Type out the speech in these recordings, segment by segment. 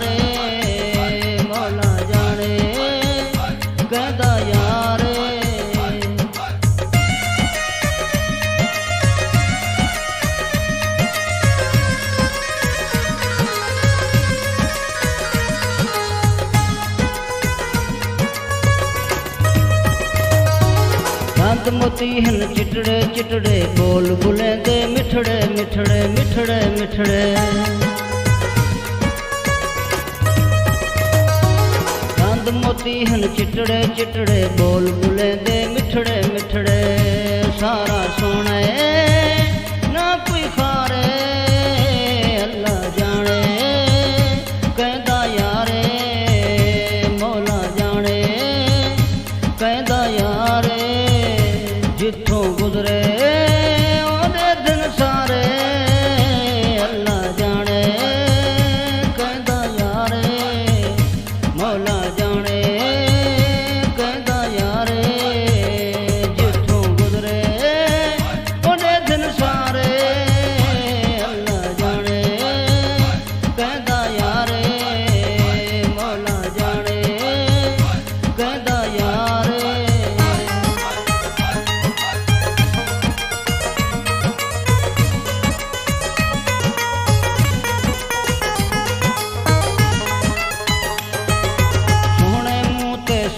यारे मौला जाने कहदा यारे। चांद मोती हन चिटड़े चिटड़े बोल बुलेंदे मिठड़े मिठड़े मिठड़े मिठड़े। चांद मोती हन चिटड़े चिटड़े बोल बुलेंदे मिठड़े मिठड़े। सारा सोना ना कोई खारे अल्लाह जाने कहदा यारे मौला जाने कहदा यारे। जिथों गुजरे ओदे दिन सारे अल्लाह जाने कहदा यारे मौला जाने कहदा यारे। जिथों गुजरे ओदे दिन सारे अल्लाह जाने कहदा यारे मौला जाने कहदा यारे।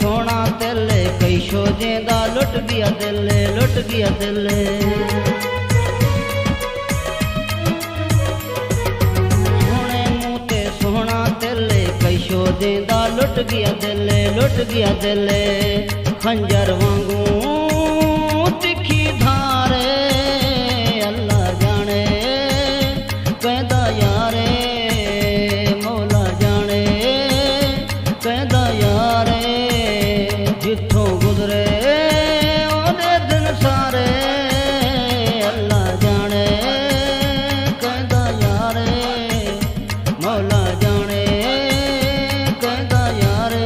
सोना तेले कई शोजेंदा लुट गया दिल लुट गया दिल। सोने मुँह ते सोना तेले कई शोजेंदा लुट गया दिल लुट गया दिल। खंजर वांगू तिखी धारे अल्लाह जाने कहदा यारे मौला जाने कहदा यारे। जिथों गुजरे ओदे दिन सारे अल्लाह जाने कहदा यारे मौला जाने कहदा यारे।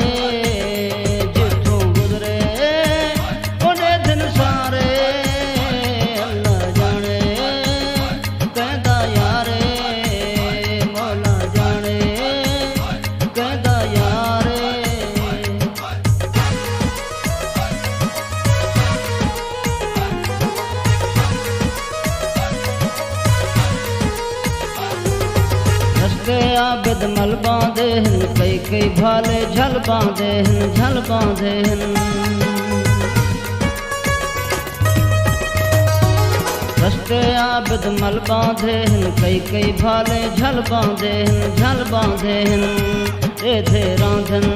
जिथों गुजरे ओदे दिन सारे अल्लाह जाने कहदा यारे मौला जाने कहदा यारे। रस्ते आबिद मल बांधे हन कई कई भाले झल बांधे हन झल बांधे हन। रस्ते आबिद मल बांधे हन कई कई भाले झल बांधे हन झल बांधे हन। एथे रांधन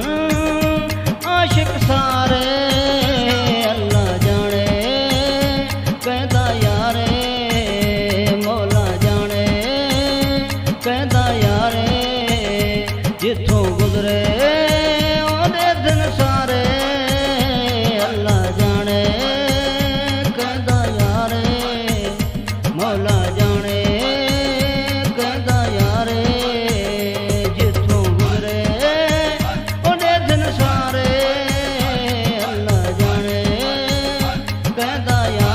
आशिक सारे अल्लाह जाने कहदा यारे मौला जाने कहदा यारे। जिथों गुजरे ओदे दिन सारे अल्लाह जाने कहदा यारे मौला जाने कहदा यारे। जिथों गुजरे ओदे दिन सारे अल्लाह जाने कहदा यारे।